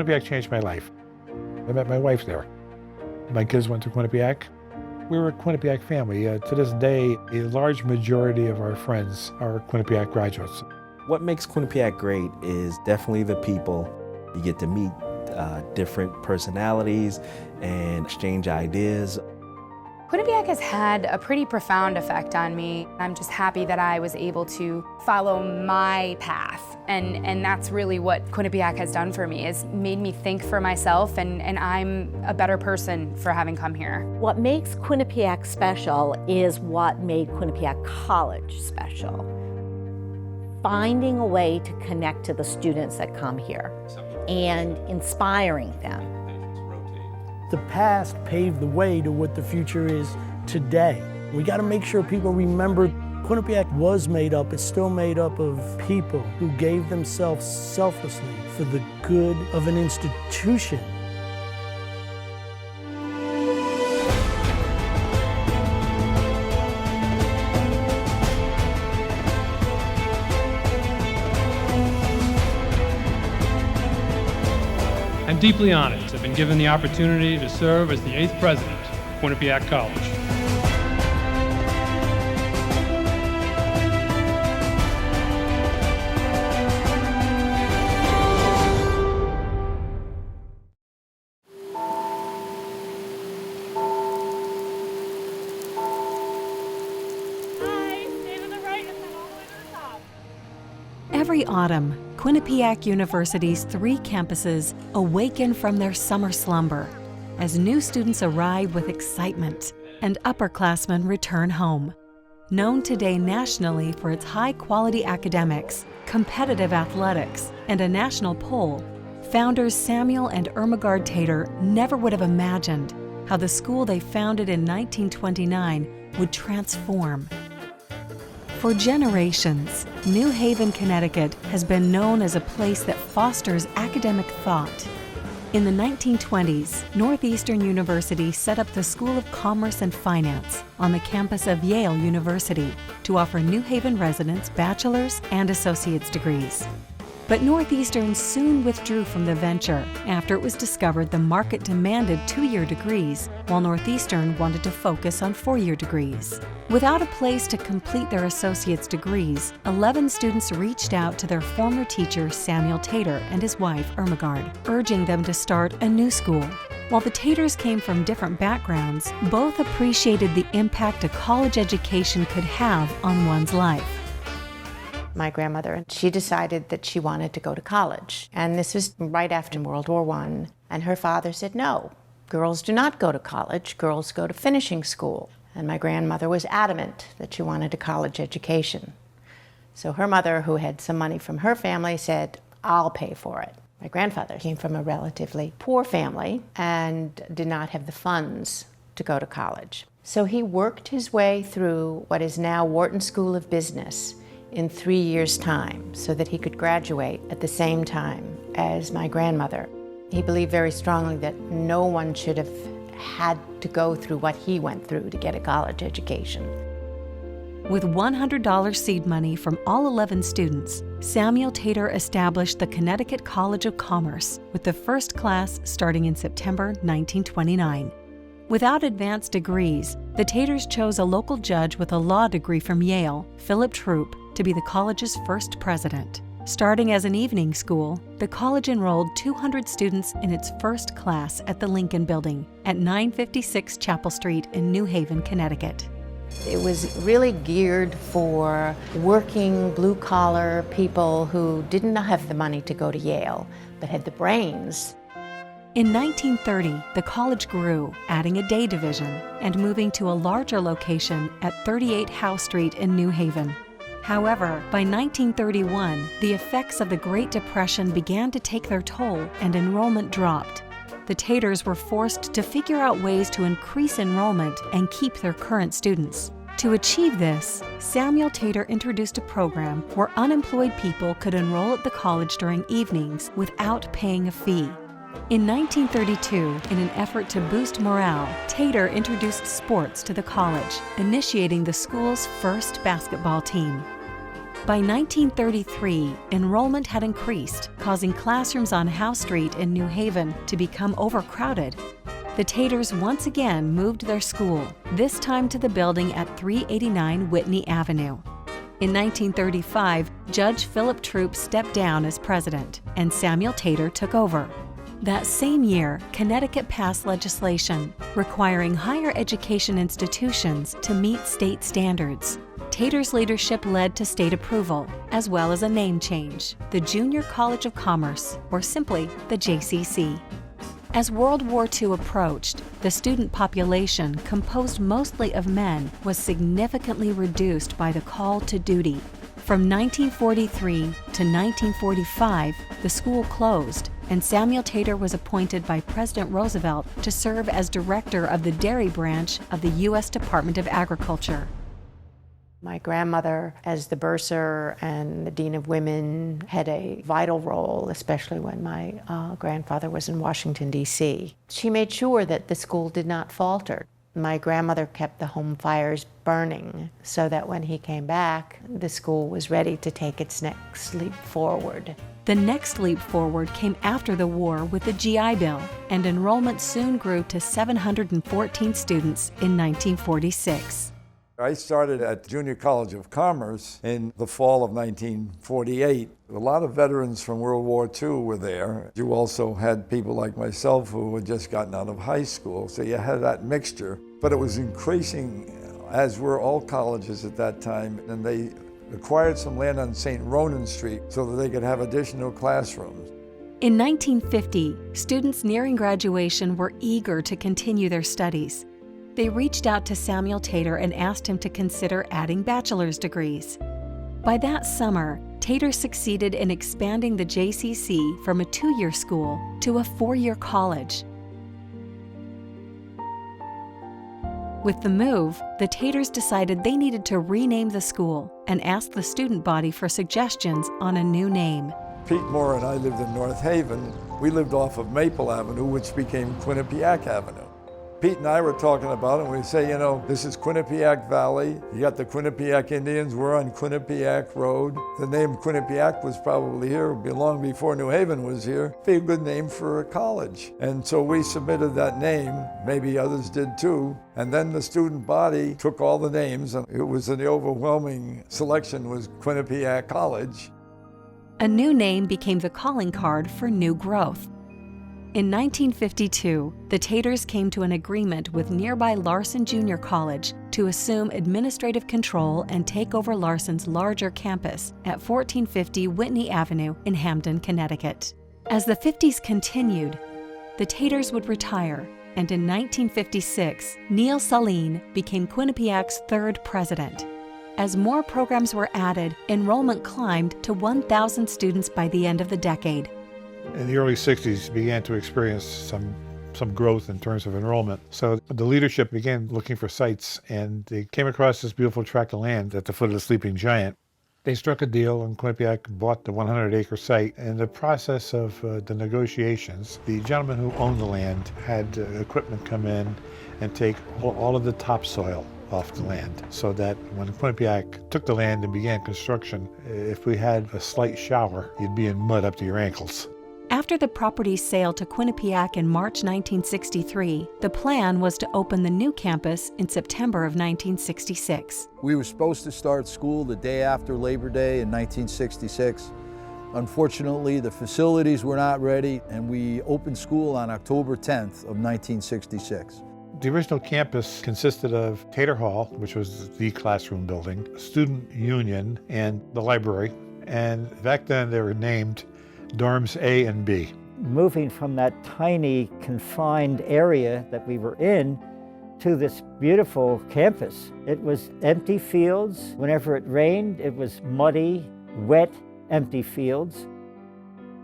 Quinnipiac changed my life. I met my wife there. My kids went to Quinnipiac. We were a Quinnipiac family. To this day, a large majority of our friends are Quinnipiac graduates. What makes Quinnipiac great is definitely the people. You get to meet different personalities and exchange ideas. Quinnipiac has had a pretty profound effect on me. I'm just happy that I was able to follow my path. And that's really what Quinnipiac has done for me, is made me think for myself, and I'm a better person for having come here. What makes Quinnipiac special is what made Quinnipiac College special. Finding a way to connect to the students that come here and inspiring them. The past paved the way to what the future is today. We got to make sure people remember Quinnipiac was made up, it's still made up of people who gave themselves selflessly for the good of an institution. I'm deeply honored to have been given the opportunity to serve as the 8th president of Quinnipiac College. Every autumn, Quinnipiac University's 3 campuses awaken from their summer slumber as new students arrive with excitement and upperclassmen return home. Known today nationally for its high-quality academics, competitive athletics, and a national poll, founders Samuel and Ermengarde Tater never would have imagined how the school they founded in 1929 would transform. For generations, New Haven, Connecticut has been known as a place that fosters academic thought. In the 1920s, Northeastern University set up the School of Commerce and Finance on the campus of Yale University to offer New Haven residents bachelor's and associate's degrees. But Northeastern soon withdrew from the venture after it was discovered the market demanded 2-year degrees, while Northeastern wanted to focus on 4-year degrees. Without a place to complete their associate's degrees, 11 students reached out to their former teacher Samuel Tater and his wife Ermengarde, urging them to start a new school. While the Taters came from different backgrounds, both appreciated the impact a college education could have on one's life. My grandmother, she decided that she wanted to go to college. And this was right after World War I. And her father said, no, girls do not go to college, girls go to finishing school. And my grandmother was adamant that she wanted a college education. So her mother, who had some money from her family, said, I'll pay for it. My grandfather came from a relatively poor family and did not have the funds to go to college. So he worked his way through what is now Wharton School of Business in 3 years' time so that he could graduate at the same time as my grandmother. He believed very strongly that no one should have had to go through what he went through to get a college education. With $100 seed money from all 11 students, Samuel Tater established the Connecticut College of Commerce, with the first class starting in September 1929. Without advanced degrees, the Taters chose a local judge with a law degree from Yale, Philip Troop, to be the college's first president. Starting as an evening school, the college enrolled 200 students in its first class at the Lincoln Building at 956 Chapel Street in New Haven, Connecticut. It was really geared for working, blue-collar people who didn't have the money to go to Yale, but had the brains. In 1930, the college grew, adding a day division and moving to a larger location at 38 Howe Street in New Haven. However, by 1931, the effects of the Great Depression began to take their toll and enrollment dropped. The Taters were forced to figure out ways to increase enrollment and keep their current students. To achieve this, Samuel Tater introduced a program where unemployed people could enroll at the college during evenings without paying a fee. In 1932, in an effort to boost morale, Tater introduced sports to the college, initiating the school's first basketball team. By 1933, enrollment had increased, causing classrooms on Howe Street in New Haven to become overcrowded. The Taters once again moved their school, this time to the building at 389 Whitney Avenue. In 1935, Judge Philip Troop stepped down as president, and Samuel Tater took over. That same year, Connecticut passed legislation requiring higher education institutions to meet state standards. Tater's leadership led to state approval, as well as a name change, the Junior College of Commerce, or simply the JCC. As World War II approached, the student population, composed mostly of men, was significantly reduced by the call to duty. From 1943 to 1945, the school closed, and Samuel Tater was appointed by President Roosevelt to serve as director of the dairy branch of the U.S. Department of Agriculture. My grandmother, as the bursar and the dean of women, had a vital role, especially when my grandfather was in Washington, D.C. She made sure that the school did not falter. My grandmother kept the home fires burning so that when he came back, the school was ready to take its next leap forward. The next leap forward came after the war with the GI Bill, and enrollment soon grew to 714 students in 1946. I started at Junior College of Commerce in the fall of 1948. A lot of veterans from World War II were there. You also had people like myself who had just gotten out of high school, so you had that mixture. But it was increasing, as were all colleges at that time, and they acquired some land on St. Ronan Street so that they could have additional classrooms. In 1950, students nearing graduation were eager to continue their studies. They reached out to Samuel Tater and asked him to consider adding bachelor's degrees. By that summer, Tater succeeded in expanding the JCC from a 2-year school to a 4-year college. With the move, the Taters decided they needed to rename the school and asked the student body for suggestions on a new name. Pete Moore and I lived in North Haven. We lived off of Maple Avenue, which became Quinnipiac Avenue. Pete and I were talking about it, and we say, you know, this is Quinnipiac Valley. You got the Quinnipiac Indians. We're on Quinnipiac Road. The name Quinnipiac was probably here long before New Haven was here. Be a good name for a college. And so we submitted that name. Maybe others did too. And then the student body took all the names, and it was the overwhelming selection was Quinnipiac College. A new name became the calling card for new growth. In 1952, the Taters came to an agreement with nearby Larson Junior College to assume administrative control and take over Larson's larger campus at 1450 Whitney Avenue in Hamden, Connecticut. As the 50s continued, the Taters would retire, and in 1956, Neil Saline became Quinnipiac's 3rd president. As more programs were added, enrollment climbed to 1,000 students by the end of the decade. In the early 60s, began to experience some growth in terms of enrollment. So the leadership began looking for sites, and they came across this beautiful tract of land at the foot of the Sleeping Giant. They struck a deal, and Quinnipiac bought the 100-acre site. In the process of the negotiations, the gentleman who owned the land had equipment come in and take all of the topsoil off the land, so that when Quinnipiac took the land and began construction, if we had a slight shower, you'd be in mud up to your ankles. After the property's sale to Quinnipiac in March 1963, the plan was to open the new campus in September of 1966. We were supposed to start school the day after Labor Day in 1966. Unfortunately, the facilities were not ready, and we opened school on October 10th of 1966. The original campus consisted of Tater Hall, which was the classroom building, student union, and the library. And back then they were named dorms A and B. Moving from that tiny confined area that we were in to this beautiful campus. It was empty fields. Whenever it rained, it was muddy, wet, empty fields.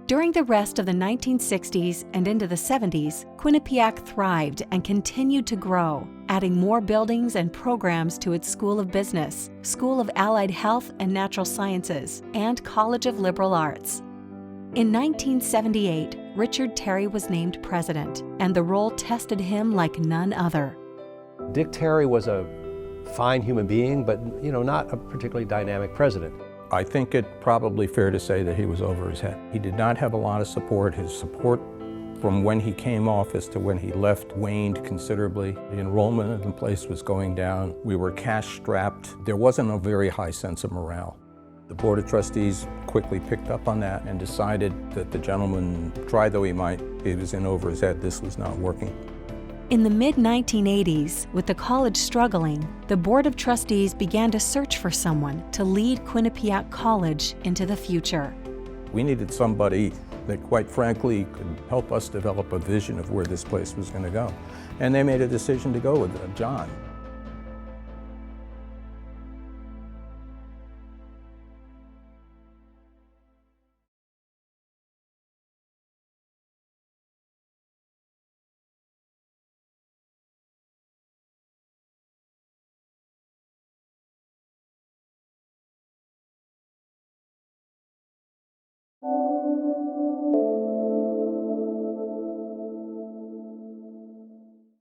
During the rest of the 1960s and into the 70s, Quinnipiac thrived and continued to grow, adding more buildings and programs to its School of Business, School of Allied Health and Natural Sciences, and College of Liberal Arts. In 1978, Richard Terry was named president, and the role tested him like none other. Dick Terry was a fine human being, but not a particularly dynamic president. I think it's probably fair to say that he was over his head. He did not have a lot of support. His support from when he came office to when he left waned considerably. The enrollment in the place was going down. We were cash-strapped. There wasn't a very high sense of morale. The Board of Trustees quickly picked up on that and decided that the gentleman, try though he might, he was in over his head. This was not working. In the mid-1980s, with the college struggling, the Board of Trustees began to search for someone to lead Quinnipiac College into the future. We needed somebody that, quite frankly, could help us develop a vision of where this place was going to go. And they made a decision to go with John.